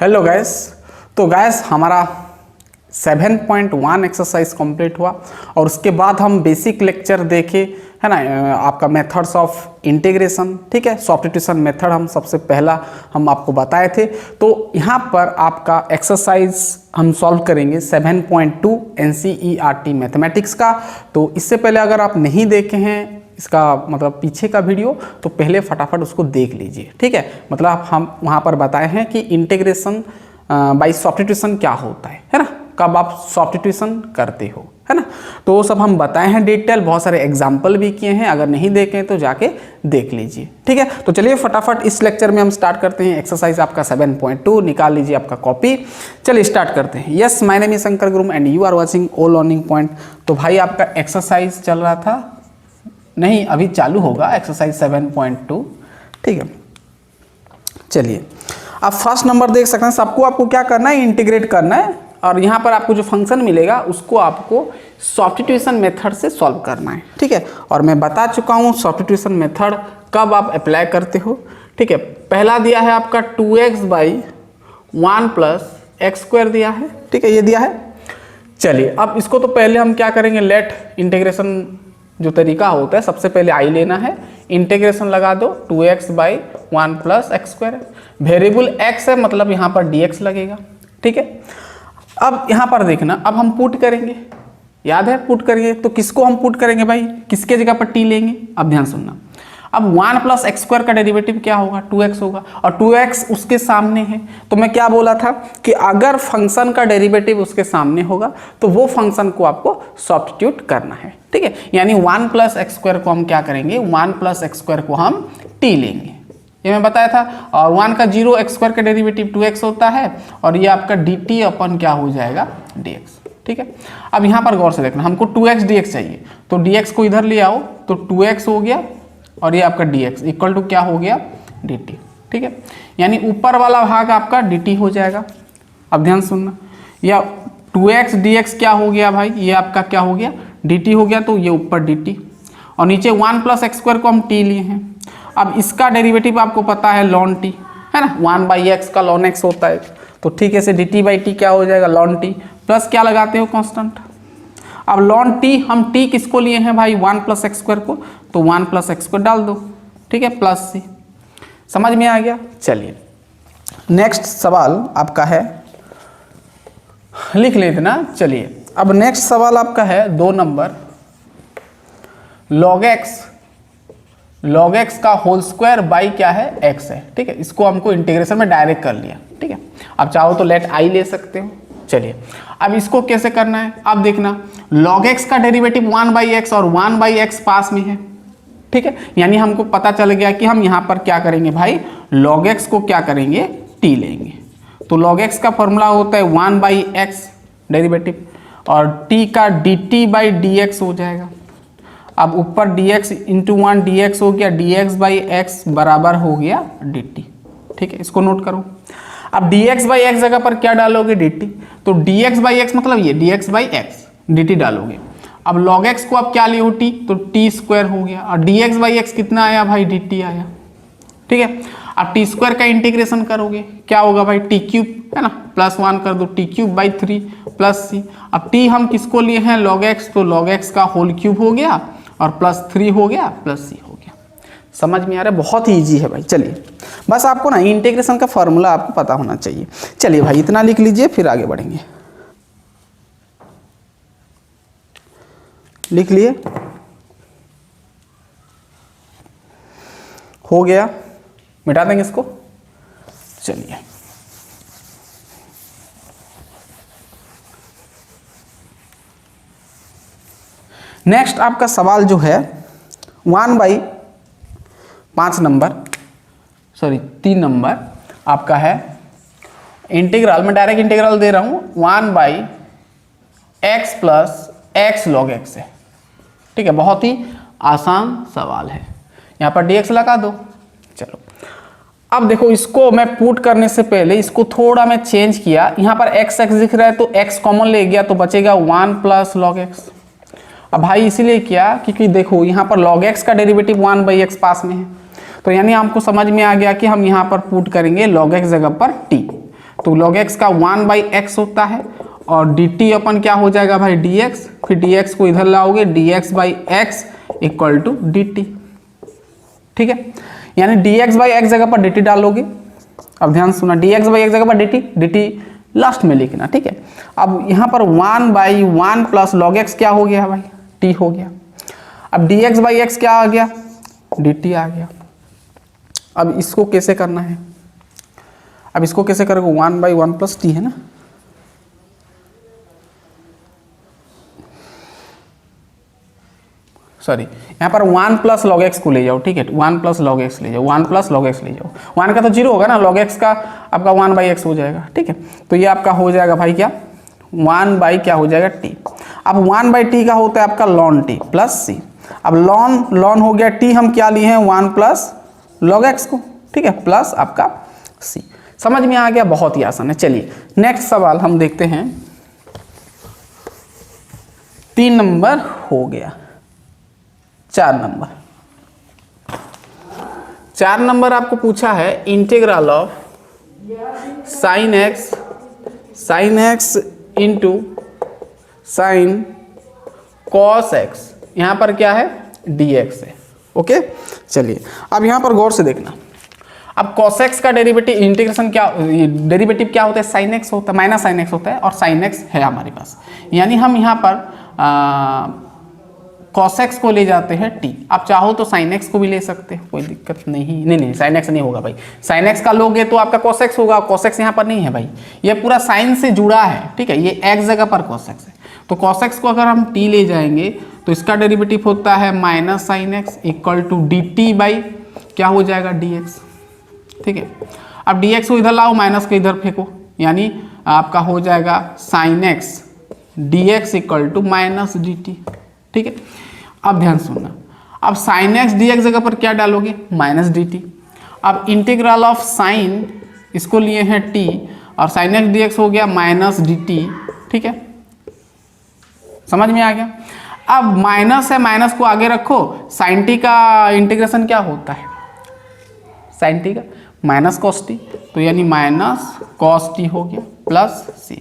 Hello guys. तो gas हमारा 7.1 exercise complete हुआ और उसके बाद हम बेसिक लेक्चर देखे, है ना, आपका मेथड्स ऑफ इंटीग्रेशन, ठीक है, सब्स्टिट्यूशन मेथड हम सबसे पहला हम आपको बताए थे। तो यहाँ पर आपका एक्सरसाइज हम सॉल्व करेंगे 7.2 NCERT मैथमेटिक्स का। तो इससे पहले अगर आप नहीं देखे हैं इसका मतलब पीछे का वीडियो, तो पहले फटाफट उसको देख लीजिए, ठीक है। मतलब हम वहाँ पर बताए हैं कि इंटीग्रेशन बाय सब्स्टिट्यूशन क्या होता है ना, कब आप सब्स्टिट्यूशन करते हो, है ना। तो वो सब हम बताए हैं डिटेल, बहुत सारे एग्जाम्पल भी किए हैं, अगर नहीं देखे तो जाके देख लीजिए, ठीक है। तो चलिए फटाफट इस लेक्चर में हम स्टार्ट करते हैं। एक्सरसाइज आपका 7.2 निकाल लीजिए आपका कॉपी। चलिए स्टार्ट करते हैं। Yes, my name is Shankar Gurum and you are watching all learning point. तो भाई आपका एक्सरसाइज चल रहा था, नहीं अभी चालू होगा एक्सरसाइज 7.2, ठीक है। चलिए आप फर्स्ट नंबर देख सकते हैं। सबको आपको क्या करना है, इंटीग्रेट करना है, और यहाँ पर आपको जो फंक्शन मिलेगा उसको आपको सब्स्टिट्यूशन मेथड से सॉल्व करना है, ठीक है। और मैं बता चुका हूँ सब्स्टिट्यूशन मेथड कब आप अप्लाई करते हो, ठीक है। पहला दिया है आपका 2x/1 + x² दिया है, ठीक है, ये दिया है। चलिए अब इसको तो पहले हम क्या करेंगे, लेट इंटीग्रेशन जो तरीका होता है, सबसे पहले आई लेना है, इंटीग्रेशन लगा दो 2x/1 + x²। वेरिएबल x है मतलब यहाँ पर dx लगेगा, ठीक है। अब यहाँ पर देखना, अब हम पुट करेंगे, याद है पुट करेंगे, तो किसको हम पुट करेंगे भाई, किसके जगह पर t लेंगे। अब ध्यान सुनना, अब 1 + x² का डेरिवेटिव क्या होगा, 2x होगा, और 2x उसके सामने है। तो मैं क्या बोला था कि अगर फंक्शन का डेरिवेटिव उसके सामने होगा तो वो फंक्शन को आपको सब्स्टिट्यूट करना है, ठीक है। यानी 1 + x² को हम क्या करेंगे, 1 + x² को हम t लेंगे, ये मैं बताया था। और 1 का 0 x² का डेरिवेटिव 2x होता है, और ये आपका dt अपन क्या हो जाएगा, dx, ठीक है। अब यहाँ पर गौर से देखना, हमको 2x dx चाहिए, तो dx को इधर ले आओ, तो 2x हो गया, और ये आपका dx इक्वल टू क्या हो गया, dt, ठीक है। यानी ऊपर वाला भाग आपका dt हो जाएगा। अब ध्यान सुनना, या 2x dx क्या हो गया भाई, ये आपका क्या हो गया, dt हो गया, तो ये ऊपर dt, और नीचे 1 + x² को हम t लिए हैं। अब इसका डेरिवेटिव आपको पता है ln t, है ना, 1/x का ln x होता है, तो ठीक है से dt/t क्या हो जाएगा, ln t, प्लस क्या लगाते हो, कांस्टेंट। अब ln t, हम t किसको लिए हैं भाई, 1 + x² को, तो 1 + x² डाल दो, ठीक है, प्लस c। समझ में आ गया। चलिए नेक्स्ट सवाल आपका है, लिख लेते ना। चलिए अब नेक्स्ट सवाल आपका है 2 नंबर, log x का होल स्क्वायर बाई क्या है, x है, ठीक है। इसको हमको इंटीग्रेशन में डायरेक्ट कर लिया, ठीक है। अब चाहो तो लेट i ले सकते हो। चलिए अब इसको कैसे करना है, अब देखना, log x का डेरिवेटिव 1/x और 1/x पास में है, ठीक है। यानी हमको पता चल गया कि हम यहाँ पर क्या करेंगे भाई, log x को क्या करेंगे, t लेंगे। तो log x का फॉर्मूला होता है 1/x डेरिवेटिव, और t का dt/dx हो जाएगा। अब ऊपर dx × 1 dx हो गया, dx/x बराबर हो गया dt, ठीक है, इसको नोट करो। अब dx/x जगह पर क्या डालोगे, dt, तो dx/x मतलब ये dx/x, dt डालोगे। अब log x को आप क्या लिए हो, t, तो t² हो गया, और dx/x कितना आया भाई, dt आया, ठीक है। अब t² का इंटीग्रेशन करोगे, क्या होगा भाई, t3, है ना, +1 कर दो, t3/3 + c। अब t हम किसको लिए हैं, log x, तो log x का होल क्यूब हो गया, और +3 हो गया, +c हो गया। समझ में आ रहा है, बहुत ही ईजी है भाई। चलिए बस आपको ना इंटीग्रेशन का फॉर्मूला आपको पता होना चाहिए। चलिए भाई इतना लिख लीजिए, फिर आगे बढ़ेंगे। लिख लिए, हो गया, मिटा देंगे इसको। चलिए नेक्स्ट आपका सवाल जो है 1/5 नंबर, सॉरी 3 नंबर आपका है इंटीग्रल, मैं डायरेक्ट इंटीग्रल दे रहा हूँ, 1/x + x log x है, ठीक है। बहुत ही आसान सवाल है, यहाँ पर dx लगा दो। चलो अब देखो, इसको मैं पुट करने से पहले इसको थोड़ा मैं चेंज किया, यहाँ पर x दिख रहा है तो x कॉमन ले गया, तो बचेगा 1 + log x। अब भाई इसीलिए क्या, क्योंकि देखो यहाँ पर log x का डेरिवेटिव 1/x पास में है, तो यानी हमको समझ में आ गया कि हम यहाँ पर पुट करेंगे log x जगह पर t। तो log x का 1/x होता है और dt अपन क्या हो जाएगा भाई dx, फिर dx को इधर लाओगे dx/x इक्वल टू dt। ठीक है, यानी dx/x जगह पर dt डालोगे। अब ध्यान सुना, dx/x जगह पर dt लास्ट में लिखना। ठीक है, अब यहाँ पर 1/1 प्लस log x क्या हो गया भाई t हो गया। अब dx/x क्या आ गया dt आ गया। अब इसको कैसे करना है, अब इसको कैसे करोगे 1/1 प्लस t है ना, सॉरी यहाँ पर 1 प्लस log x को ले जाओ। ठीक है, 1 प्लस log x ले जाओ, 1 प्लस log x ले जाओ। 1 का तो 0 होगा ना, log x का आपका 1/x हो जाएगा। ठीक है, तो ये आपका हो जाएगा भाई क्या 1 क्या हो जाएगा t। अब 1/t का होता है आपका ln t प्लस c। अब ln हो गया t, हम क्या लिए हैं 1 प्लस log x को। ठीक है, प्लस आपका c। समझ में आ गया, बहुत ही आसान है। चलिए नेक्स्ट सवाल हम देखते हैं। 3 नंबर हो गया, 4 नंबर आपको पूछा है integral of sine x into sine cos x, यहाँ पर क्या है dx है। ओके, चलिए अब यहाँ पर गौर से देखना। अब cos x का डेरिवेटिव इंटीग्रेशन क्या, डेरिवेटिव क्या होता है साइन एक्स होता है, माइनस साइन एक्स होता है और साइन एक्स है हमारे पास, यानी हम यहाँ पर cos x को ले जाते हैं t। आप चाहो तो sin x को भी ले सकते हो, कोई दिक्कत नहीं sin x नहीं होगा भाई। sin x का लोगे तो आपका cos x होगा, cos x यहाँ पर नहीं है भाई, ये पूरा sin से जुड़ा है। ठीक है, ये x जगह पर cos x है, तो cos x को अगर हम t ले जाएंगे तो इसका डेरिवेटिव होता है minus sine x equal to dt by क्या हो जाएगा dx। ठीक है, अब dx को इधर लाओ, माइनस को इधर फेंको, यानी आपका हो जाएगा sine x dx equal to minus dt। ठीक है, अब ध्यान सुनना, अब साइन एक्स dx जगह पर क्या डालोगे माइनस dt। अब इंटीग्रल ऑफ साइन इसको लिए हैं t और साइन एक्स dx हो गया माइनस dt। ठीक है, समझ में आ गया। अब माइनस है, माइनस को आगे रखो, साइन t का इंटीग्रेशन क्या होता है साइन t का माइनस कॉस t, तो यानी माइनस कॉस t हो गया plus c,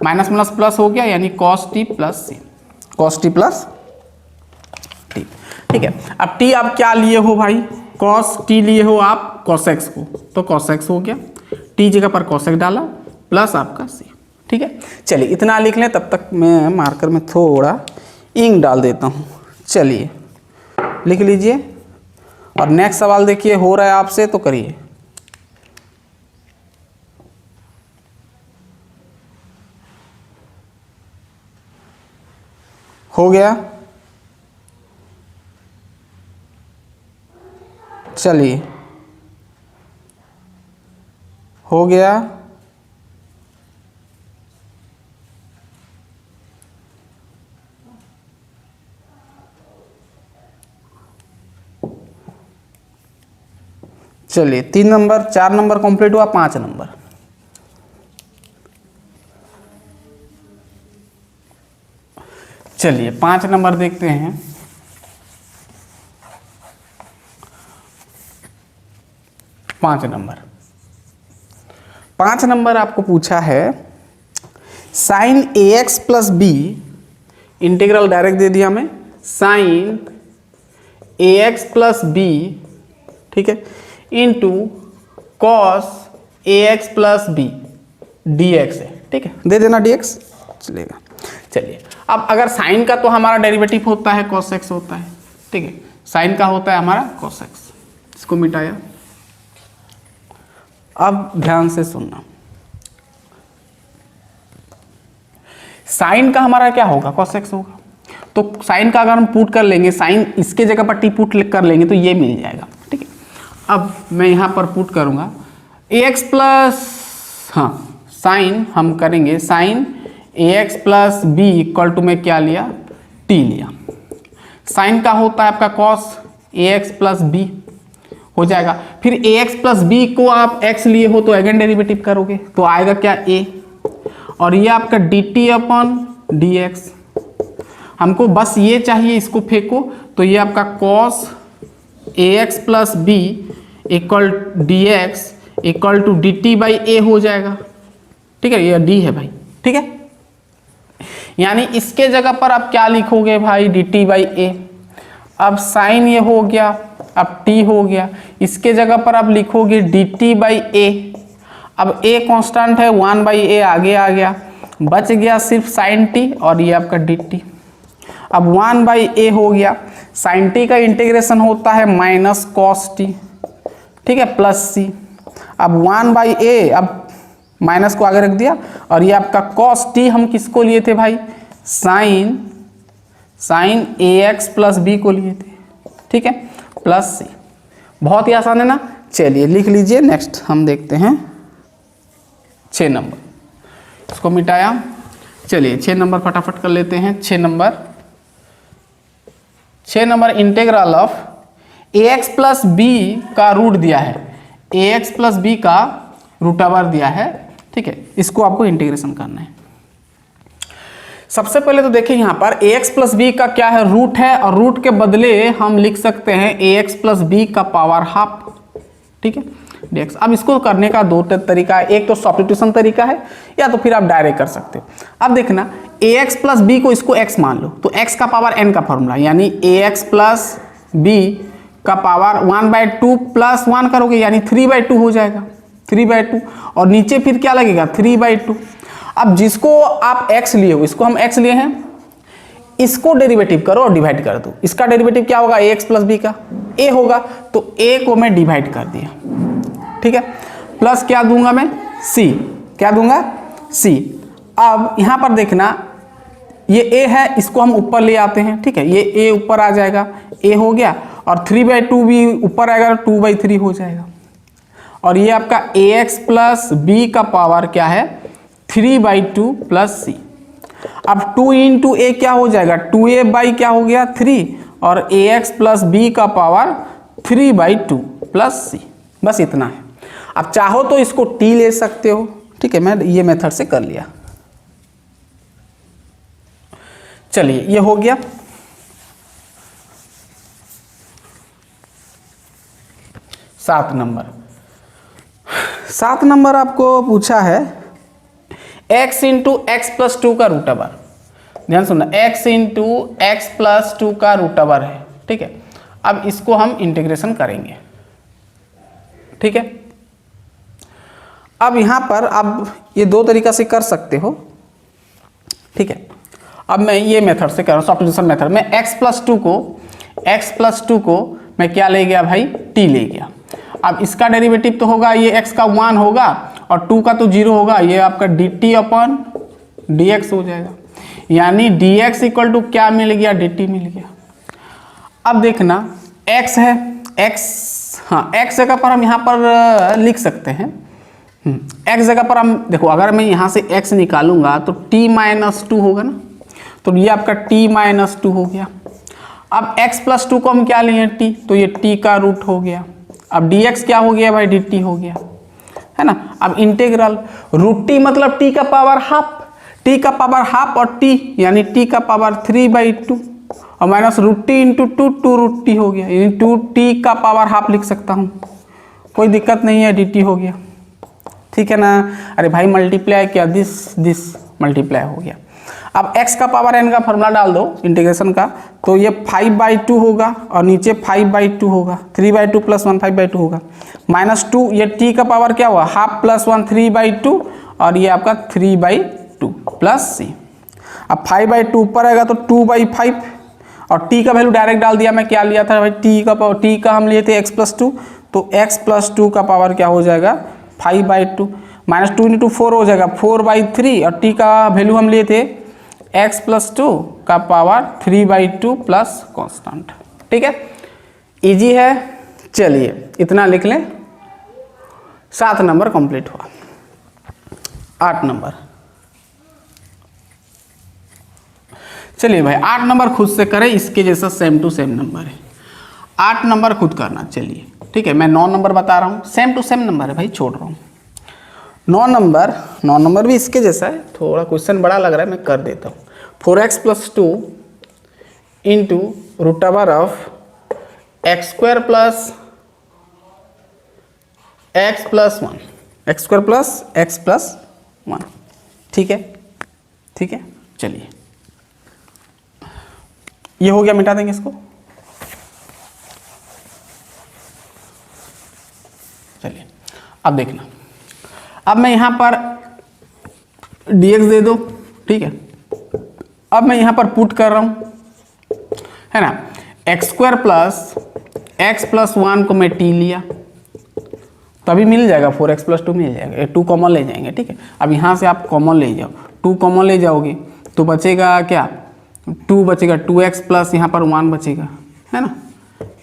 minus plus plus हो गया यानी cos t plus c, cos t plus t। ठीक है, अब t आप क्या लिए हो भाई कॉस t लिए हो आप कॉस x को, तो कॉस x हो गया, t जगह पर कॉस x डाला प्लस आपका c। ठीक है, चलिए इतना लिख लें, तब तक मैं मार्कर में थोड़ा इंक डाल देता हूँ। चलिए लिख लीजिए और नेक्स्ट सवाल देखिए, हो रहा है आपसे तो करिए। हो गया, चलिए हो गया। चलिए 3 नंबर 4 नंबर कंप्लीट हुआ, 5 नंबर। चलिए 5 नंबर देखते हैं। पाँच नंबर आपको पूछा है sine ax plus B, integral direct दे दिया हमें, साइन ax प्लस बी, ठीक है, into cos ax plus B dx है। ठीक है, दे देना dx चलेगा। चलिए अब अगर साइन का तो हमारा डेरिवेटिव होता है cos x होता है। ठीक है, साइन का होता है हमारा cos x, इसको मिटाया। अब ध्यान से सुनना, साइन का हमारा क्या होगा cos x होगा, तो साइन का अगर हम पुट कर लेंगे, साइन इसके जगह पर t पुट कर लेंगे तो ये मिल जाएगा। ठीक है, अब मैं यहाँ पर पुट करूँगा ax प्लस, हाँ साइन हम करेंगे sine ax plus B equal to में क्या लिया t लिया। साइन का होता है आपका cos ax प्लस बी हो जाएगा, फिर ax प्लस बी को आप x लिए हो तो अगेन डेरिवेटिव करोगे तो आएगा क्या a, और ये आपका dt अपन dx। हमको बस ये चाहिए, इसको फेंको तो ये आपका cos ax plus B equal dx equal to dt by a हो जाएगा। ठीक है, ये डी है भाई, ठीक है। यानी इसके जगह पर आप क्या लिखोगे भाई, डी टी बाई ए। अब साइन ये हो गया, अब टी हो गया, इसके जगह पर आप लिखोगे डी टी बाई ए। अब ए कांस्टेंट है, 1 बाई ए आगे आ गया, बच गया सिर्फ साइन टी और ये आपका डी टी। अब 1 बाई ए हो गया, साइन टी का इंटीग्रेशन होता है माइनस कॉस टी, ठीक है, प्लस सी। अब 1 बाई ए, अब माइनस को आगे रख दिया और ये आपका कॉस टी हम किसको लिए थे भाई, साइन ए एक्स प्लस बी को लिए थे, ठीक है, प्लस सी। बहुत ही आसान है ना। चलिए लिख लीजिए, नेक्स्ट हम देखते हैं 6 नंबर, इसको मिटाया। चलिए 6 नंबर फटाफट कर लेते हैं। 6 number integral of A x plus B का रूट दिया है, ए एक्स प्लस बी का रूट ओवर दिया है, ठीक है, इसको आपको इंटीग्रेशन करना है। सबसे पहले तो देखिए यहाँ पर ए एक्स प्लस बी का क्या है, रूट है, और रूट के बदले हम लिख सकते हैं ए एक्स प्लस बी का पावर हाफ, ठीक है, dx। अब इसको करने का 2 तरीका है, एक तो सब्स्टिट्यूशन तरीका है या तो फिर आप डायरेक्ट कर सकते हो। अब देखना ए एक्स प्लस बी को इसको x मान लो, तो x का पावर n का फॉर्मूला, यानी ए एक्स प्लस बी का पावर 1/2 प्लस 1 करोगे यानी 3/2 हो जाएगा, 3/2, और नीचे फिर क्या लगेगा 3/2। अब जिसको आप x लिए हो, इसको हम x लिए हैं, इसको डेरिवेटिव करो और डिवाइड कर दो। इसका डेरिवेटिव क्या होगा, ए एक्स प्लस बी का a होगा, तो a को मैं डिवाइड कर दिया, ठीक है, प्लस क्या दूंगा मैं, c, क्या दूंगा, c। अब यहां पर देखना ये a है, इसको हम ऊपर ले आते हैं, ठीक है, ये a ऊपर आ जाएगा, a हो गया, और 3/2 भी ऊपर आएगा, 2/3 हो जाएगा, और ये आपका ए एक्स प्लस बी का पावर क्या है, 3/2 प्लस सी। अब 2 इंटू ए क्या हो जाएगा, 2a बाई क्या हो गया 3, और ए एक्स प्लस बी का पावर 3/2 प्लस सी, बस इतना है। अब चाहो तो इसको टी ले सकते हो, ठीक है, मैं ये मेथड से कर लिया। चलिए ये हो गया। सात नंबर आपको पूछा है x इंटू एक्स प्लस 2 का रूट ओवर। ध्यान सुनना, x इंटू एक्स प्लस 2 का रूट ओवर है, ठीक है। अब इसको हम इंटीग्रेशन करेंगे, ठीक है। अब यहां पर आप ये 2 तरीका से कर सकते हो, ठीक है। अब मैं ये मेथड से कर रहा हूँ, सब्स्टिट्यूशन मेथड में x प्लस 2 को मैं क्या ले गया भाई, t ले गया। अब इसका डेरिवेटिव तो होगा, ये x का 1 होगा और 2 का तो 0 होगा, ये आपका dt अपॉन dx हो जाएगा, यानी dx इक्वल टू क्या मिल गया, dt मिल गया। अब देखना x है, x जगह पर हम यहाँ पर लिख सकते हैं, x जगह पर हम देखो, अगर मैं यहाँ से x निकालूंगा तो t-2 होगा ना, तो ये आपका t-2 हो गया। अब x प्लस 2 को हम क्या लिए t, तो ये t का रूट हो गया। अब dx क्या हो गया भाई, dt हो गया, है ना। अब इंटीग्रल रूट t मतलब t का पावर हाफ, और t यानी t का पावर 3/2 और minus root T into 2 root T हो गया, यानी 2t का पावर हाफ लिख सकता हूँ, कोई दिक्कत नहीं है, dt हो गया, ठीक है ना। अरे भाई मल्टीप्लाई किया, दिस मल्टीप्लाई हो गया। अब x का पावर n का फॉर्मूला डाल दो इंटीग्रेशन का, तो ये 5/2 होगा और नीचे 5/2 होगा, 3/2 प्लस 1 5/2 होगा, -2 ये t का पावर क्या हुआ, हाफ प्लस 1 3/2 और ये आपका 3/2 प्लस c। अब 5/2 ऊपर आएगा तो 2/5 और t का वैल्यू डायरेक्ट डाल दिया। मैं क्या लिया था भाई, t का हम लिए थे x प्लस 2, तो x प्लस 2 का पावर क्या हो जाएगा 5/2, -2 इंटू 4 हो जाएगा 4/3 और t का वैल्यू हम लिए थे x प्लस 2 का पावर 3/2 प्लस कांस्टेंट, ठीक है, इजी है। चलिए इतना लिख लें, 7 नंबर कंप्लीट हुआ। 8 नंबर, चलिए भाई 8 नंबर खुद से करें, इसके जैसा सेम टू सेम नंबर है, 8 नंबर खुद करना। चलिए ठीक है, मैं 9 नंबर बता रहा हूँ, सेम टू सेम नंबर है भाई, छोड़ रहा हूँ। 9 नंबर भी इसके जैसा है, थोड़ा क्वेश्चन बड़ा लग रहा है, मैं कर देता हूँ। 4x plus 2 into root over of x square plus x plus 1, x square plus x plus 1। ठीक है, ठीक है। चलिए ये हो गया, मिटा देंगे इसको। चलिए अब देखना, अब मैं यहां पर dx दे दो, ठीक है। अब मैं यहां पर पुट कर रहा हूं, है ना, x square plus x plus 1 को मैं t लिया, तभी मिल जाएगा 4x प्लस 2 मिल जाएगा, ये 2 कॉमन ले जाएंगे, ठीक है। अब यहाँ से आप कॉमन ले जाओ, 2 कॉमन ले जाओगे तो बचेगा क्या, 2 बचेगा, 2x प्लस यहाँ पर 1 बचेगा, है ना,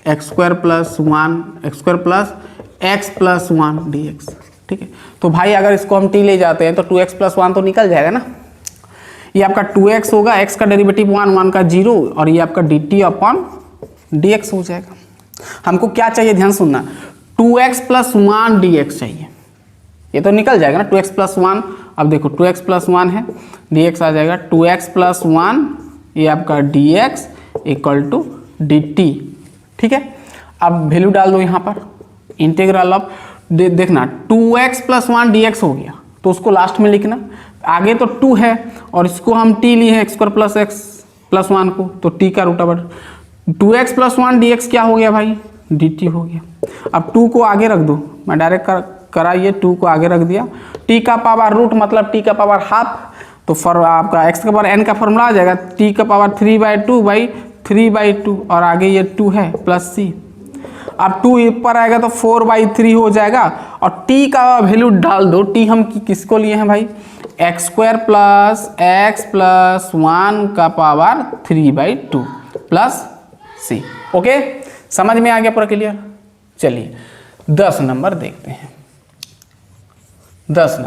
x square plus 1 x square plus x plus 1 dx, ठीक है। तो भाई अगर इसको हम t ले जाते हैं तो 2x प्लस 1 तो निकल जाएगा ना, ये आपका 2x होगा, x का डेरिवेटिव 1 1 का 0, और ये आपका dt अपॉन dx हो जाएगा। हमको क्या चाहिए, ध्यान सुनना, 2x प्लस 1 dx चाहिए, ये तो निकल जाएगा ना 2x प्लस 1। अब देखो 2x प्लस 1 है, dx आ जाएगा 2x प्लस 1, ये आपका dx इक्वल टू dt, ठीक है। अब वैल्यू डाल दो यहाँ पर, इंटीग्रल ऑफ देखना 2x प्लस 1 dx हो गया, तो उसको लास्ट में लिखना, आगे तो 2 है और इसको हम t लिए हैं x square plus x plus 1 को, तो t का root over 2x plus 1 dx क्या हो गया भाई, dt हो गया। अब 2 को आगे रख दो, मैं डायरेक्ट कराइए 2 को आगे रख दिया, t का पावर रूट मतलब t का पावर हाफ, तो फॉर आपका x का पावर n का फॉर्मूला आ जाएगा t का पावर 3/2 और आगे ये 2 है प्लस c। अब 2 ऊपर आएगा तो 4/3 हो जाएगा, और t का वैल्यू डाल दो, t हम किसको लिए हैं भाई, x square plus x plus 1 का पावर 3/2 प्लस c। ओके, समझ में आ गया पूरा क्लियर। चलिए 10 नंबर देखते हैं, 10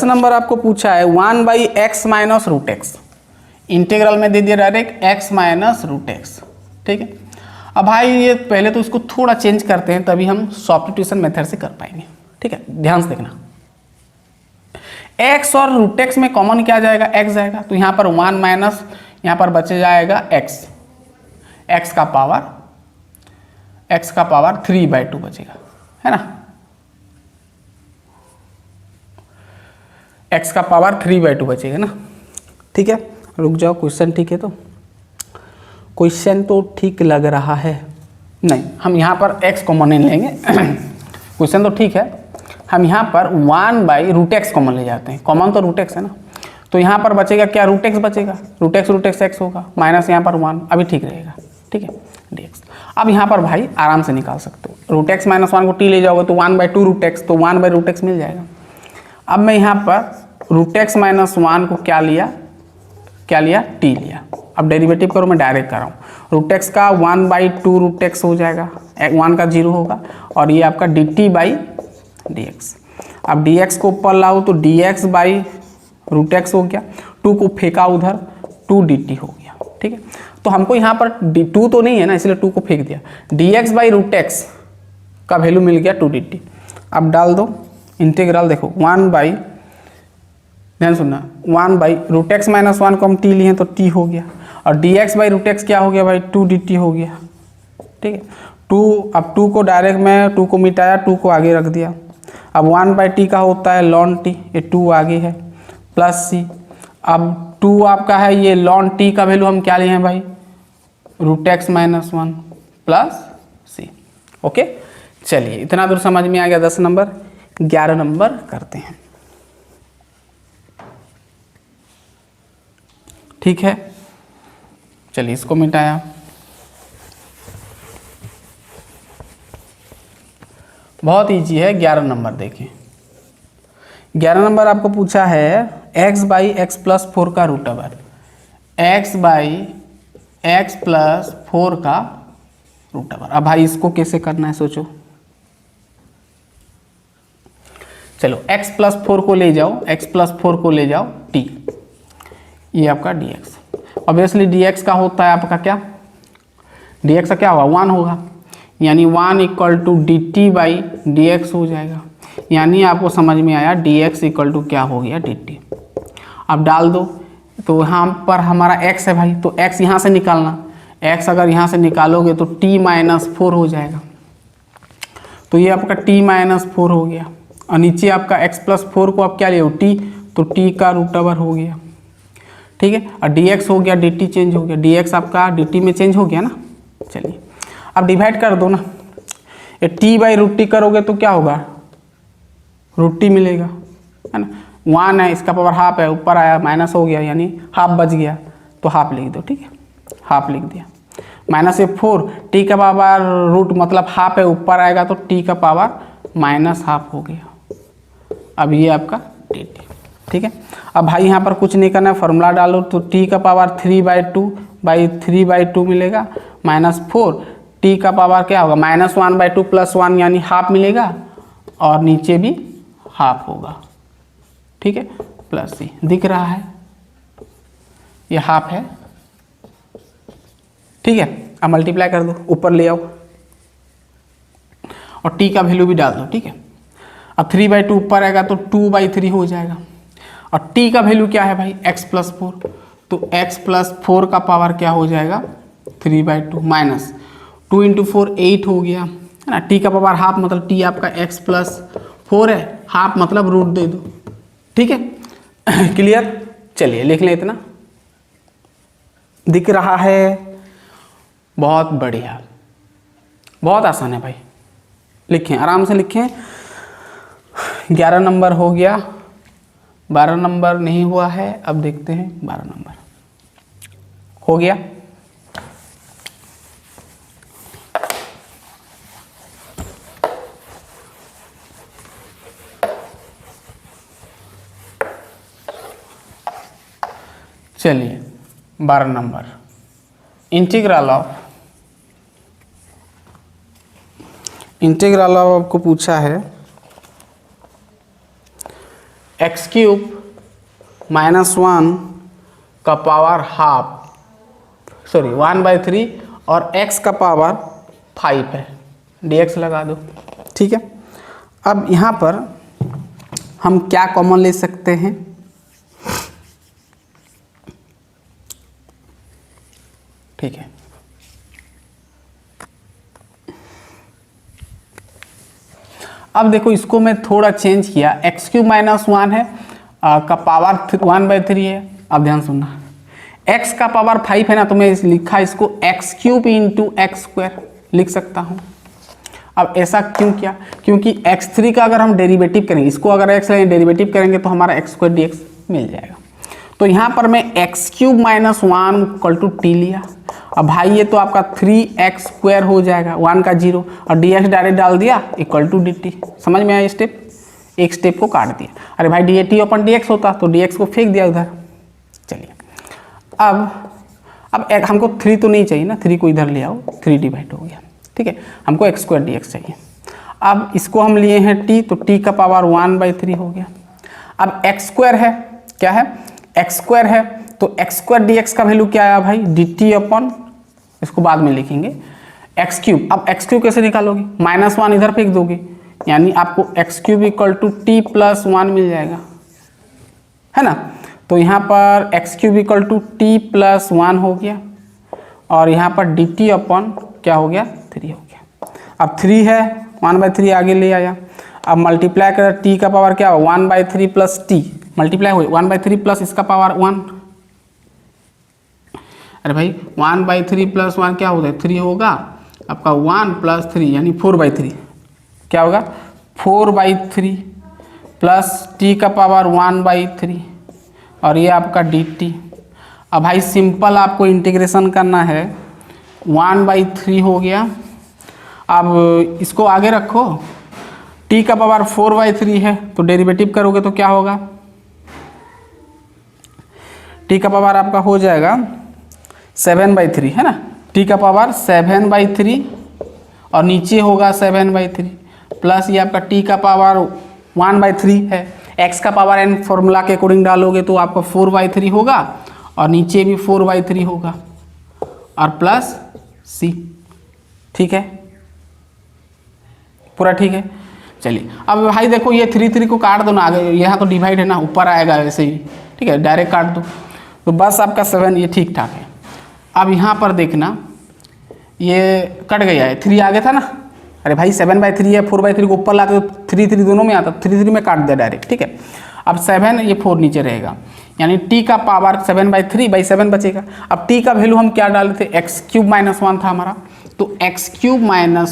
नंबर आपको पूछा है 1/x minus root x, integral में दे दिया direct x minus root x, ठीक है। अब भाई ये पहले तो इसको थोड़ा चेंज करते हैं, तभी हम सब्स्टिट्यूशन मेथड से कर पाएंगे, ठीक है। ध्यान से देखना, x और रूट एक्स में कॉमन क्या जाएगा, x जाएगा, तो यहाँ पर 1 माइनस यहाँ पर बचे जाएगा x का पावर 3/2 बचेगा, है ना, x का पावर 3/2 बचेगा ना, ठीक है। रुक जाओ, क्वेश्चन ठीक है, तो क्वेश्चन तो ठीक लग रहा है, नहीं हम यहाँ पर x कॉमन नहीं लेंगे क्वेश्चन तो ठीक है, हम यहाँ पर 1/√x कॉमन ले जाते हैं, कॉमन तो √x है ना, तो यहाँ पर बचेगा क्या, √x बचेगा, √x x होगा, माइनस यहाँ पर 1, अभी ठीक रहेगा, ठीक है, dx। अब यहाँ पर भाई आराम से निकाल सकते हो, √x माइनस 1 को t ले जाओगे तो 1/2√x, तो 1/√x मिल जाएगा। अब मैं यहाँ पर √x माइनस 1 को क्या लिया t लिया, अब डेरिवेटिव करो, मैं डायरेक्ट कर रहा हूँ, √x का 1/2√x हो जाएगा, 1 का 0 होगा, और ये आपका dt/dx। अब dx को ऊपर लाओ तो dx/√x हो गया, 2 को फेंका उधर, 2 dt हो गया, ठीक है। तो हमको यहाँ पर 2 तो नहीं है ना, इसलिए 2 को फेंक दिया, dx/√x का वैल्यू मिल गया 2 dt। अब डाल दो इंटीग्रल, देखो ध्यान सुनना, 1/√x माइनस 1 को हम t लिए हैं तो t हो गया, और dx/√x क्या हो गया भाई, 2 dt हो गया, ठीक है। 2, अब 2 को डायरेक्ट मैं 2 को मिटाया, 2 को आगे रख दिया, अब 1/t का होता है ln t, ये 2 आगे है प्लस c। अब 2 आपका है, ये ln t का वैल्यू हम क्या लिए हैं भाई, √x minus 1 plus c। Okay, चलिए इतना दूर समझ में आ गया 10 नंबर। 11 नंबर करते हैं, ठीक है। चलिए इसको मिटाया, बहुत इजी है। 11 नंबर देखें, 11 नंबर आपको पूछा है x/x प्लस 4 का रूट ओवर, x/x प्लस 4 का रूट ओवर। अब भाई इसको कैसे करना है सोचो, चलो x प्लस 4 को ले जाओ, x प्लस 4 को ले जाओ t, ये आपका dx, ऑब्वियसली dx का होता है आपका क्या, dx का क्या होगा 1 होगा, यानी 1 इक्वल टू dt/dx हो जाएगा, यानी आपको समझ में आया dx इक्वल टू क्या हो गया dt। अब डाल दो, तो यहाँ पर हमारा x है भाई, तो x यहाँ से निकालना, x अगर यहाँ से निकालोगे तो t-4 हो जाएगा, तो ये आपका t-4 हो गया। और नीचे आपका x+4 को आप क्या ले t, तो t का रूट ओवर हो गया, ठीक है। और dx हो गया, dt चेंज हो गया, dx आपका dt में चेंज हो गया ना। चलिए अब डिवाइड कर दो ना, ये t/√t करोगे तो क्या होगा, √t मिलेगा, है ना। 1 है, इसका पावर हाफ है, ऊपर आया माइनस हो गया, यानी हाफ बच गया, तो हाफ लिख दो, ठीक है, हाफ लिख दिया। माइनस ये 4, t का पावर रूट मतलब हाफ है, ऊपर आएगा तो t का पावर माइनस हाफ हो गया। अब ये आपका dt, ठीक है। अब भाई यहाँ पर कुछ नहीं करना है, फॉर्मूला डालो तो t का पावर 3/2 मिलेगा, -4, t का पावर क्या होगा, -1/2 + 1 यानी हाफ मिलेगा, और नीचे भी हाफ होगा, ठीक है, प्लस c दिख रहा है, ये हाफ है, ठीक है। अब मल्टीप्लाई कर दो, ऊपर ले आओ और t का वैल्यू भी डाल दो, ठीक है। अब 3/2 ऊपर आएगा तो 2/3 हो जाएगा, और t का वैल्यू क्या है भाई, x+4, तो x+4 का पावर क्या हो जाएगा, 3/2 माइनस 2 × 4 8 हो गया, है ना। t का पावर हाफ मतलब t आपका x+4 है, हाफ मतलब रूट दे दो, ठीक है। क्लियर, चलिए लिख लें इतना, दिख रहा है, बहुत बढ़िया, बहुत आसान है भाई, लिखें आराम से लिखें। 11 नंबर हो गया, 12 नंबर नहीं हुआ है, अब देखते हैं 12 नंबर हो गया। चलिए 12 नंबर, इंटीग्रल ऑफ आपको पूछा है x³ -1 का पावर हाफ, सॉरी 1/3 और x का पावर 5 है, dx लगा दो, ठीक है। अब यहाँ पर हम क्या कॉमन ले सकते हैं, ठीक है। अब देखो इसको मैं थोड़ा चेंज किया, x³ -1 है का पावर 1/3 है। अब ध्यान सुनना, x का पावर 5 है ना, तो मैं लिखा इसको x³ × x² लिख सकता हूँ। अब ऐसा क्यों किया, क्योंकि x3 का अगर हम डेरिवेटिव करेंगे, इसको अगर x लेंगे डेरिवेटिव करेंगे तो हमारा x² dx मिल जाएगा। तो यहाँ पर मैं x³ -1 = t लिया। अब भाई ये तो आपका 3x² हो जाएगा, 1 का 0, और dx डायरेक्ट डाल दिया = dt। समझ में आया स्टेप, एक स्टेप को काट दिया। अरे भाई dt/dx होता तो dx को फेंक दिया उधर। चलिए अब हमको 3 तो नहीं चाहिए ना, 3 को इधर ले आओ, 3 डिवाइड हो गया, ठीक है। हमको x² dx चाहिए। अब इसको हम लिए हैं t, तो t का पावर 1/3 हो गया। अब x² है, क्या है, x² है, तो x² dx का वैल्यू क्या आया भाई, dt/, इसको बाद में लिखेंगे, x³। अब x³ कैसे निकालोगे, -1 इधर फेंक दोगे, यानी आपको x³ = t+1 मिल जाएगा, है ना। तो यहाँ पर x³ = t+1 हो गया, और यहाँ पर dt/ क्या हो गया, 3 हो गया। अब 3 है, 1/3 आगे ले आया। अब मल्टीप्लाई कर, t का पावर क्या हो, 1/3 + t, मल्टीप्लाई हुई 1/3 प्लस इसका पावर 1। अरे भाई 1/3 + 1 क्या होता है, 3 होगा आपका, 1 + 3 यानी 4/3, क्या होगा 4/3 प्लस t का पावर 1/3, और ये आपका dt। अब भाई सिंपल आपको इंटीग्रेशन करना है, 1/3 हो गया। अब इसको आगे रखो, t का पावर 4/3 है, तो डेरिवेटिव करोगे तो क्या होगा, t का पावर आपका हो जाएगा 7/3, है ना। t का पावर 7/3 और नीचे होगा 7/3 प्लस ये आपका t का पावर 1/3 है। x का पावर n फॉर्मूला के अकॉर्डिंग डालोगे तो आपका 4/3 होगा, और नीचे भी 4/3 होगा, और प्लस c, ठीक है, पूरा ठीक है। चलिए अब भाई देखो ये 3 को काट दो ना, आगे यहाँ तो डिवाइड है ना, ऊपर आएगा ऐसे ही, ठीक है, डायरेक्ट काट दो, तो बस आपका 7 ये ठीक ठाक है। अब यहाँ पर देखना, ये कट गया है, 3 आगे था ना, अरे भाई 7/3 है, 4/3 को ऊपर लाते तो 3 दोनों में आता, 3 में काट दिया डायरेक्ट, ठीक है। अब 7 ये 4 नीचे रहेगा, यानी t का पावर 7/3/7 बचेगा। अब t का वैल्यू हम क्या डाले थे, x³ - 1 था हमारा, तो x³ -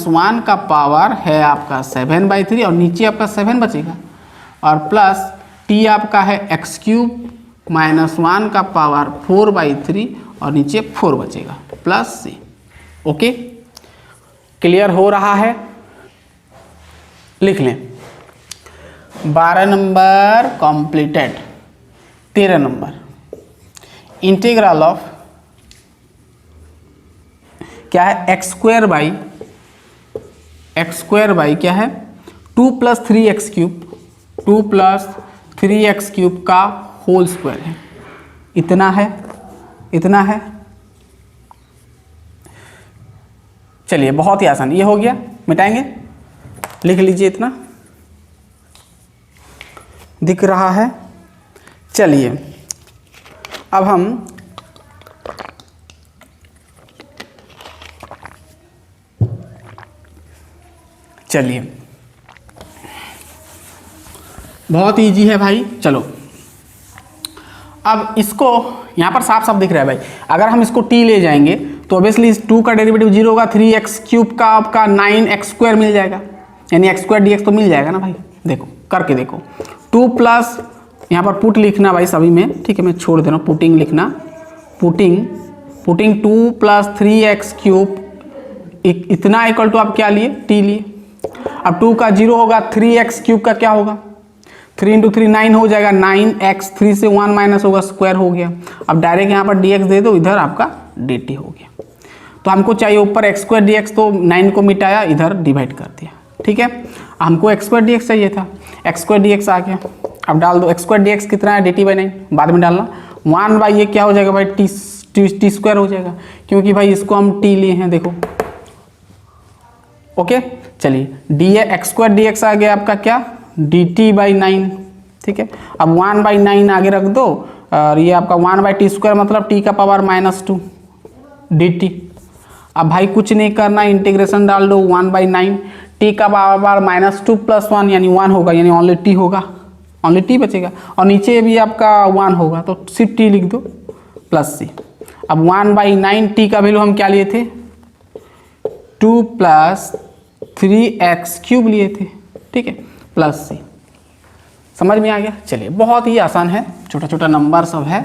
1 का पावर है आपका 7/3 और नीचे आपका 7 बचेगा, और प्लस t आपका है x³ - 1 का पावर 4/3 और नीचे 4 बचेगा, प्लस c। ओके, क्लियर हो रहा है? लिख लें। 12 number completed. 13 number integral of क्या है, x² बाई क्या है 2 + 3x³, 2 + 3x³ का होल स्क्वायर है, इतना है, इतना है। चलिए बहुत ही आसान, ये हो गया, मिटाएंगे, लिख लीजिए, इतना दिख रहा है। चलिए अब हम चलिए बहुत इजी है भाई, चलो अब इसको यहाँ पर साफ साफ दिख रहा है भाई, अगर हम इसको t ले जाएंगे तो ऑब्वियसली इस 2 का डेरिवेटिव 0 होगा, 3x³ का आपका 9x² मिल जाएगा, यानी x² dx तो मिल जाएगा ना भाई। देखो करके देखो, 2 प्लस यहाँ पर पुट लिखना भाई सभी में, ठीक है, मैं छोड़ दे रहा हूँ, पुटिंग लिखना, पुटिंग 2 + 3x³ इतना इक्वल टू आप क्या लिए, t लिए। अब 2 का 0 होगा, 3x³ का क्या होगा, 3 × 3 9 हो जाएगा, 9x, 3 से 1 माइनस होगा, स्क्वायर हो गया। अब डायरेक्ट यहाँ पर dx दे दो, इधर आपका dt हो गया। तो हमको चाहिए ऊपर x² dx, तो 9 को मिटाया, इधर डिवाइड कर दिया, ठीक है। हमको x² dx चाहिए था, x² dx आ गया। अब डाल दो, x² dx कितना है, dt/9, बाद में डालना। 1 ये क्या हो जाएगा भाई, t² हो जाएगा, क्योंकि भाई इसको हम t लिए हैं, देखो। ओके, चलिए x² dx आ गया आपका क्या, dt/9, ठीक है। अब 1/9 आगे रख दो, और ये आपका 1/t² मतलब t का पावर -2 dt। अब भाई कुछ नहीं करना, इंटीग्रेशन डाल दो, 1/9 t का पावर -2 + 1 यानी 1 होगा, यानी ओनली t होगा, ओनली t बचेगा, और नीचे भी आपका 1 होगा, तो सिर्फ t लिख दो, प्लस c। अब 1/9 t का वैल्यू हम क्या लिए थे, 2 + 3x³ लिए थे, ठीक है, प्लस c। समझ में आ गया? चलिए बहुत ही आसान है, छोटा छोटा नंबर सब है।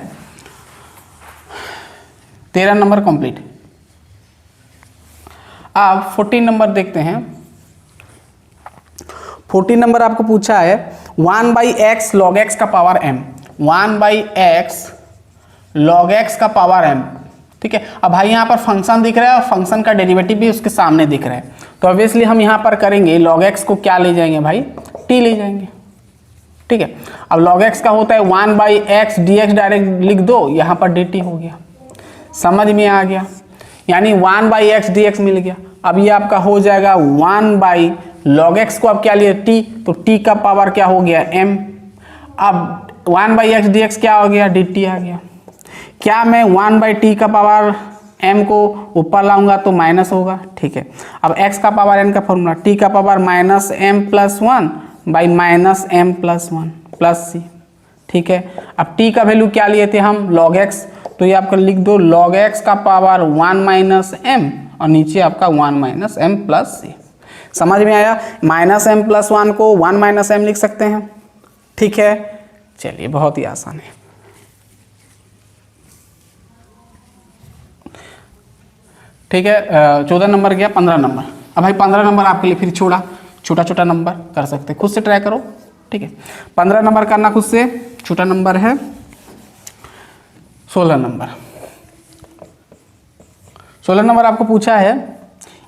13 नंबर कंप्लीट। अब 14 नंबर देखते हैं। 14 नंबर आपको पूछा है 1/x log x का power m, 1/x log x का पावर m, ठीक है। अब भाई यहाँ पर फंक्शन दिख रहा है और फंक्शन का डेरिवेटिव भी उसके सामने दिख रहा है, तो ऑब्वियसली हम यहाँ पर करेंगे log x को क्या ले जाएंगे भाई, t ले जाएंगे, ठीक है। अब log x का होता है 1/x dx, डायरेक्ट लिख दो, यहाँ पर dt हो गया। समझ में आ गया? यानी 1/x dx मिल गया। अब ये आपका हो जाएगा 1/log x को अब क्या लिए t, तो t का पावर क्या हो गया m। अब 1/x dx क्या हो गया, dt आ गया। क्या मैं 1/t का पावर m को ऊपर लाऊंगा तो माइनस होगा, ठीक है। अब x का पावर n का फॉर्मूला, t का power -m+1 by -m+1 plus c, ठीक है। अब t का वैल्यू क्या लिए थे हम, log x, तो ये आपका लिख दो log x का पावर 1 - m और नीचे आपका 1 - m प्लस c। समझ में आया? -m+1 को 1 - m लिख सकते हैं, ठीक है। चलिए बहुत ही आसान है। ठीक है, 14 नंबर गया, 15 नंबर। अब भाई 15 नंबर आपके लिए फिर छोटा छोटा नंबर कर सकते हैं, खुद से ट्राई करो, ठीक है। 15 नंबर करना खुद से, छोटा नंबर है। 16 नंबर, 16 नंबर आपको पूछा है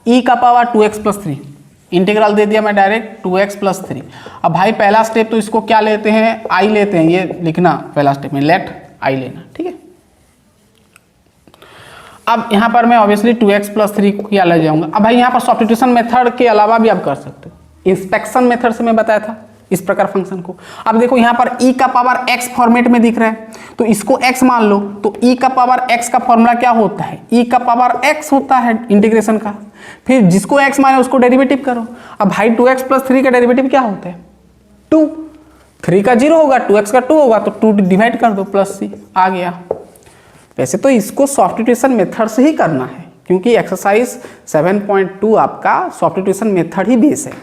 e का पावर 2x + 3, इंटीग्रल दे दिया मैं डायरेक्ट 2x + 3। अब भाई पहला स्टेप तो इसको क्या लेते हैं, i लेते हैं, ये लिखना पहला स्टेप में, लेट i लेना, ठीक है। अब यहाँ पर मैं ऑब्वियसली 2x + 3 क्या ले जाऊंगा। अब भाई यहाँ पर सब्स्टिट्यूशन मेथड के अलावा भी आप कर सकते हो, इंस्पेक्शन मेथड से मैं बताया था इस प्रकार फंक्शन को। अब देखो यहाँ पर e का पावर x फॉर्मेट में दिख रहा है, तो इसको x मान लो, तो e का पावर x का फॉर्मूला क्या होता है, e का पावर x होता है इंटीग्रेशन का, फिर जिसको x माने उसको डेरिवेटिव करो। अब भाई 2x प्लस 3 का डेरिवेटिव क्या होता है 2, 3 का 0 होगा, 2x का 2 होगा, तो 2 डिवाइड कर दो प्लस c आ गया। वैसे तो इसको सब्स्टिट्यूशन मेथड से ही करना है, क्योंकि एक्सरसाइज 7.2 आपका सब्स्टिट्यूशन मेथड ही बेस है,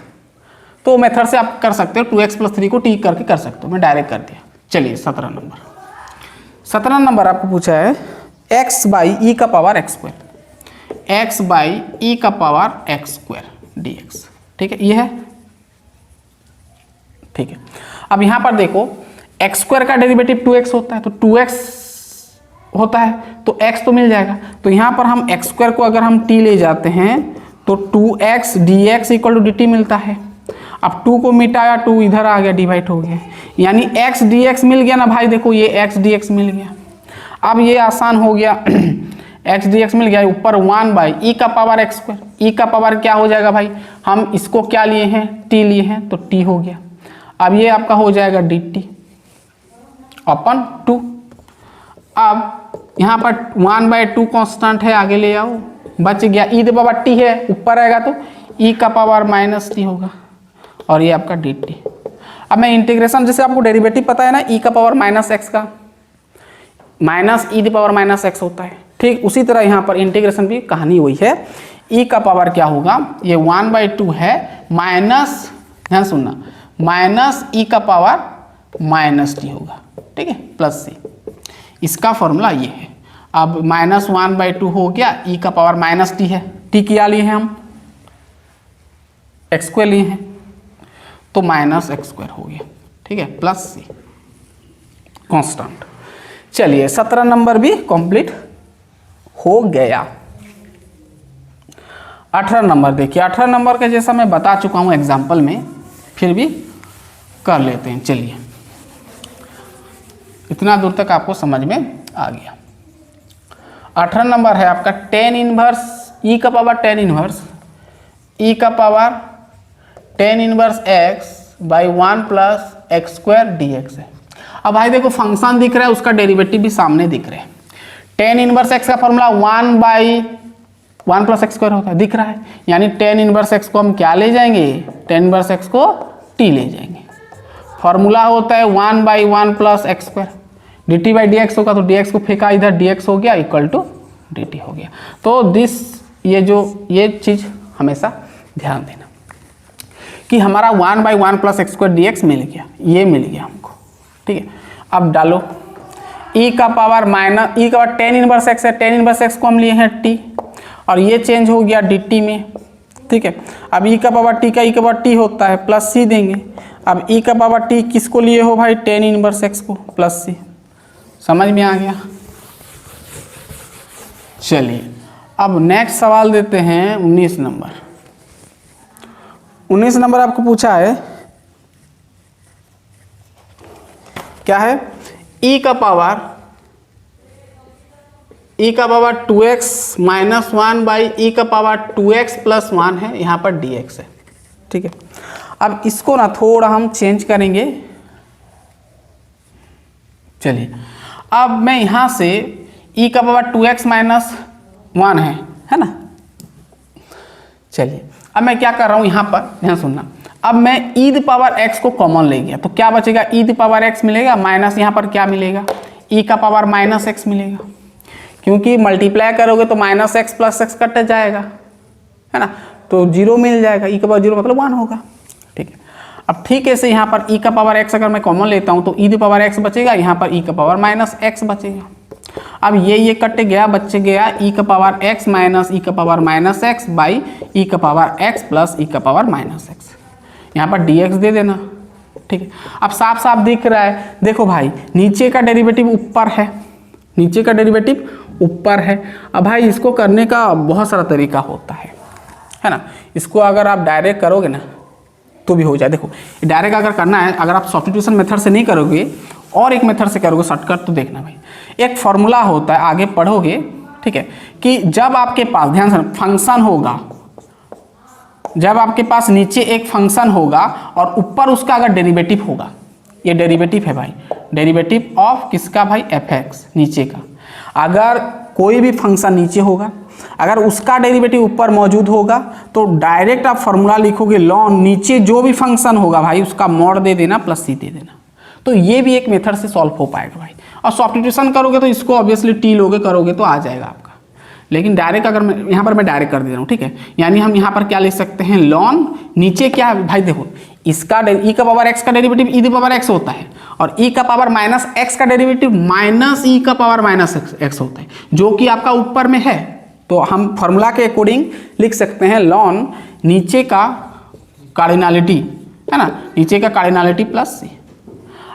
तो मेथड से आप कर सकते हो। 2x प्लस 3 को टी करके कर सकते हो, मैं डायरेक्ट कर दिया। चलिए 17 नंबर आपको पूछा है x बाई ई का power X square, x by E का पावर एक्स स्क्वायर dx, ठीक है, ये है, ठीक है। अब यहां पर देखो एक्स स्क्वायर का डेरिवेटिव 2x होता है, तो 2x होता है तो x तो मिल जाएगा। तो यहां पर हम एक्स स्क्वायर को अगर हम t ले जाते हैं तो 2x dx equal to dt मिलता है। अब 2 को मिटाया, 2 इधर आ गया, डिवाइड हो गया, यानी x dx मिल गया ना भाई, देखो ये x dx मिल गया। अब ये आसान हो गया x dx मिल गया, ऊपर 1 बाई ई का पावर एक्स स्क्वायर, ई का पावर क्या हो जाएगा भाई, हम इसको क्या लिए हैं t लिए हैं, तो t हो गया। अब ये आपका हो जाएगा dt अपन 2। अब यहाँ पर 1/2 कांस्टेंट है, आगे ले आओ, बच गया ई द पावर t है, ऊपर आएगा तो ई का पावर माइनस t होगा, और ये आपका dt। अब मैं इंटीग्रेशन, जैसे आपको डेरिवेटिव पता है ना ई का पावर माइनस एक्स का, minus E the power minus x होता है, ठीक उसी तरह यहाँ पर इंटीग्रेशन भी कहानी वही है। ई का पावर क्या होगा, ये 1/2 है माइनस, ध्यान सुनना, माइनस ई का पावर माइनस टी होगा, ठीक है, प्लस सी, इसका फॉर्मूला ये है। अब माइनस 1/2 हो गया, ई का पावर माइनस टी है, टी क्या लिए हैं हम, एक्स स्क्वायर लिए हैं, तो माइनस एक्स स्क्वायर हो गया, ठीक है, प्लस सी कांस्टेंट। चलिए 17 नंबर भी कंप्लीट हो गया। 18 नंबर देखिए, 18 नंबर का जैसा मैं बता चुका हूं एग्जाम्पल में, फिर भी कर लेते हैं। चलिए इतना दूर तक आपको समझ में आ गया। 18 नंबर है आपका tan इनवर्स ई का पावर tan इनवर्स ई का power tan inverse x by 1 plus x square dx है। अब भाई देखो फंक्शन दिख रहा है, उसका डेरिवेटिव भी सामने दिख रहे हैं। tan इनवर्स x का फॉर्मूला 1/1 प्लस एक्स स्क्वायर होता है, दिख रहा है, यानी tan इनवर्स x को हम क्या ले जाएंगे, tan इनवर्स x को t ले जाएंगे। फॉर्मूला होता है 1/1 plus x square, dt by dx होगा, तो dx को फेंका इधर, dx हो गया इक्वल टू dt हो गया। तो ये चीज हमेशा ध्यान देना कि हमारा 1/1 प्लस एक्स स्क्वायर dx मिल गया, ये मिल गया हमको, ठीक है। अब डालो e का पावर माइनस ई का पावर tan इनवर्स x है, tan इनवर्स x को हम लिए हैं t, और ये चेंज हो गया dt में, ठीक है। अब e का पावर t का e का पावर t होता है, प्लस c देंगे। अब e का पावर t किसको लिए हो भाई, tan इनवर्स x को, प्लस c, समझ में आ गया। चलिए अब नेक्स्ट सवाल देते हैं 19 नंबर। 19 नंबर आपको पूछा है, क्या है, e का power 2x minus 1 by E का पावर 2x प्लस 1 है, यहाँ पर dx है, ठीक है। अब इसको ना थोड़ा हम चेंज करेंगे। चलिए अब मैं यहाँ से e का पावर 2x माइनस 1 है ना। चलिए अब मैं क्या कर रहा हूँ, यहाँ पर ध्यान सुनना, अब मैं e द पावर x को कॉमन ले गया, तो क्या बचेगा, e द पावर x मिलेगा, माइनस यहाँ पर क्या मिलेगा, e का पावर माइनस x मिलेगा, क्योंकि मल्टीप्लाई करोगे तो minus x plus x cut जाएगा, है ना, तो 0 मिल जाएगा, e का पावर 0 मतलब 1 होगा, ठीक है। अब ठीक है से यहाँ पर e का पावर x अगर मैं कॉमन लेता हूँ तो e द पावर x बचेगा, यहाँ पर e का पावर माइनस x बचेगा। अब ये कट गया, बच गया e का पावर x माइनस ई का power minus x by E का पावर x प्लस ई का पावर माइनस एक्स, यहाँ पर dx दे देना, ठीक है। अब साफ साफ दिख रहा है, देखो भाई नीचे का डेरिवेटिव ऊपर है, नीचे का डेरिवेटिव ऊपर है। अब भाई इसको करने का बहुत सारा तरीका होता है ना, इसको अगर आप डायरेक्ट करोगे ना तो भी हो जाए। देखो डायरेक्ट अगर करना है, अगर आप सब्स्टिट्यूशन मेथड से नहीं करोगे और एक मेथड से करोगे शॉर्टकट, तो देखना भाई एक फॉर्मूला होता है, आगे पढ़ोगे, ठीक है, कि जब आपके पास, ध्यान से, फंक्शन होगा, जब आपके पास नीचे एक फंक्शन होगा और ऊपर उसका अगर डेरिवेटिव होगा, ये डेरिवेटिव है भाई, डेरिवेटिव ऑफ किसका भाई, एफ एक्स, नीचे का, अगर कोई भी फंक्शन नीचे होगा, अगर उसका डेरिवेटिव ऊपर मौजूद होगा तो डायरेक्ट आप फॉर्मूला लिखोगे लॉन नीचे जो भी फंक्शन होगा भाई उसका मॉड दे देना प्लस सी दे देना। तो ये भी एक मेथड से सॉल्व हो पाएगा भाई। और सब्स्टिट्यूशन करोगे तो इसको ऑब्वियसली टी लोगे करोगे तो आ जाएगा आपका, लेकिन डायरेक्ट अगर मैं यहाँ पर मैं डायरेक्ट कर दे रहा हूँ, ठीक है। यानी हम यहाँ पर क्या लिख सकते हैं, लॉन नीचे क्या है भाई, देखो इसका ई का पावर एक्स का डेरिवेटिव ई पावर एक्स होता है और ई का पावर माइनस एक्स का डेरिवेटिव माइनस ई का पावर माइनस एक्स होता है, जो कि आपका ऊपर में है। तो हम फॉर्मूला के अकॉर्डिंग लिख सकते हैं लॉन नीचे का कार्डिनलिटी है ना, नीचे का कार्डिनलिटी प्लस सी।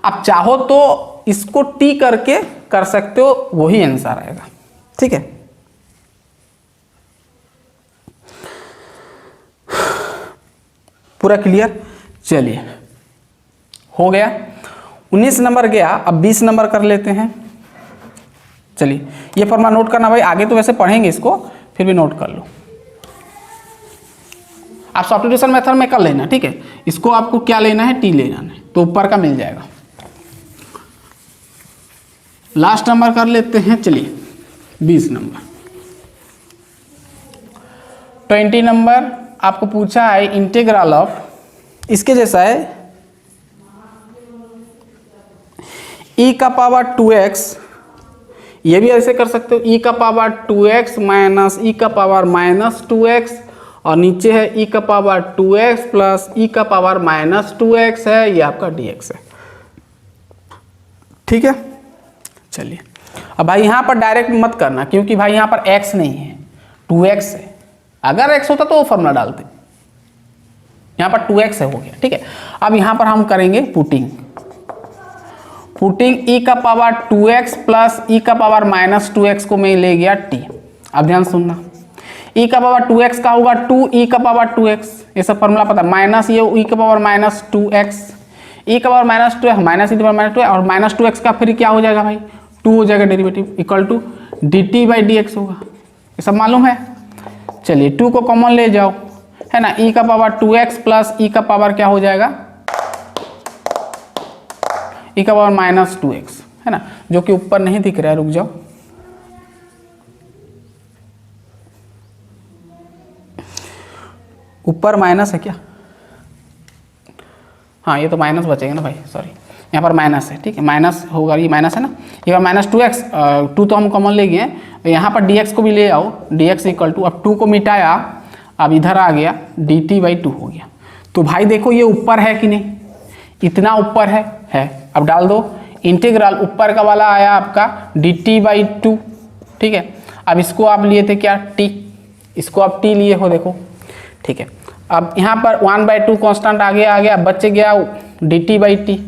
आप चाहो तो इसको टी करके कर सकते हो, वही आंसर आएगा, ठीक है। पूरा क्लियर, चलिए हो गया 19 नंबर गया, अब 20 नंबर कर लेते हैं। चलिए ये फॉर्मूला नोट करना भाई, आगे तो वैसे पढ़ेंगे इसको, फिर भी नोट कर लो। आप सब्स्टिट्यूशन मेथड में कर लेना, ठीक है। इसको आपको क्या लेना है, टी लेना है, तो ऊपर का मिल जाएगा। लास्ट नंबर कर लेते हैं, चलिए 20 नंबर। 20 नंबर आपको पूछा है इंटीग्रल ऑफ, इसके जैसा है e का पावर 2x, ये भी ऐसे कर सकते हो e का पावर 2x माइनस e का पावर माइनस 2x, और नीचे है e का पावर 2x प्लस e का पावर माइनस 2x है, ये आपका dx है, ठीक है। चलिए अब भाई यहाँ पर डायरेक्ट मत करना, क्योंकि भाई यहाँ पर x नहीं है 2x है, अगर x होता तो वो फॉर्मूला डालते, यहाँ पर 2x है, हो गया, ठीक है। अब यहाँ पर हम करेंगे पुटिंग e का पावर 2x प्लस e का पावर माइनस 2x को मैं ले गया t। अब ध्यान सुनना, e का पावर 2x का होगा 2e का पावर 2x, ये सब फॉर्मूला पता, माइनस ये e का पावर माइनस 2x, e का पावर माइनस 2 माइनस e का पावर माइनस 2 और माइनस 2x का फिर क्या हो जाएगा भाई, 2 हो जाएगा derivative, equal to dt by dx होगा, ये सब मालूम है। चलिए 2 को कॉमन ले जाओ, है ना, e का पावर 2x प्लस e का पावर क्या हो जाएगा, e का पावर माइनस 2x, है ना, जो कि ऊपर नहीं दिख रहा है, रुक जाओ, ऊपर माइनस है क्या, हाँ ये तो माइनस बचेगा ना भाई, सॉरी यहाँ पर माइनस है, ठीक है, माइनस होगा, ये माइनस है ना, ये माइनस 2x, 2 तो हम कॉमन ले गए, यहाँ पर dx को भी ले आओ, dx इक्वल टू, अब 2 को मिटाया, अब इधर आ गया dt बाई 2 हो गया। तो भाई देखो ये ऊपर है कि नहीं, इतना ऊपर है। अब डाल दो इंटीग्रल, ऊपर का वाला आया आपका dt बाई 2, ठीक है। अब इसको आप लिए थे क्या, t, इसको आप t लिए हो, देखो, ठीक है। अब यहाँ पर 1/2 कांस्टेंट आ गया, बच गया dt बाई t,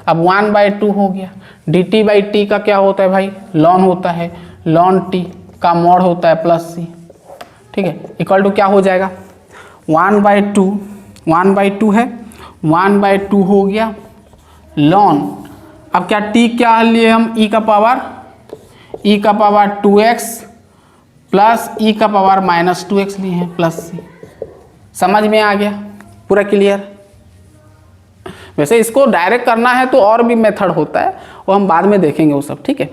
अब 1/2 हो गया, dt बाई t का क्या होता है भाई, लॉन होता है, लॉन t का मॉड होता है प्लस c, ठीक है, इक्वल टू क्या हो जाएगा 1/2 है, 1/2 हो गया लॉन, अब क्या t क्या लिए हम, e का पावर 2x प्लस e का पावर माइनस 2x लिए हैं प्लस c। समझ में आ गया, पूरा क्लियर। वैसे इसको डायरेक्ट करना है तो और भी मेथड होता है, वो हम बाद में देखेंगे वो सब, ठीक है।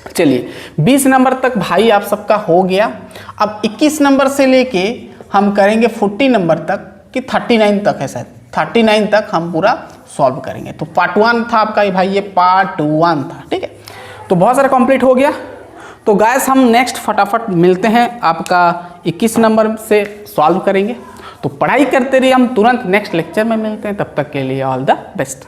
चलिए 20 नंबर तक भाई आप सबका हो गया। अब 21 नंबर से लेके हम करेंगे 40 नंबर तक कि 39 तक है, शायद 39 तक हम पूरा सॉल्व करेंगे। तो पार्ट 1 था आपका ये भाई, ये पार्ट 1 था, ठीक है। तो बहुत सारा कंप्लीट हो गया। तो गाइस हम नेक्स्ट फटाफट मिलते हैं, आपका 21 नंबर से सॉल्व करेंगे। तो पढ़ाई करते रहिए, हम तुरंत नेक्स्ट लेक्चर में मिलते हैं, तब तक के लिए ऑल द बेस्ट।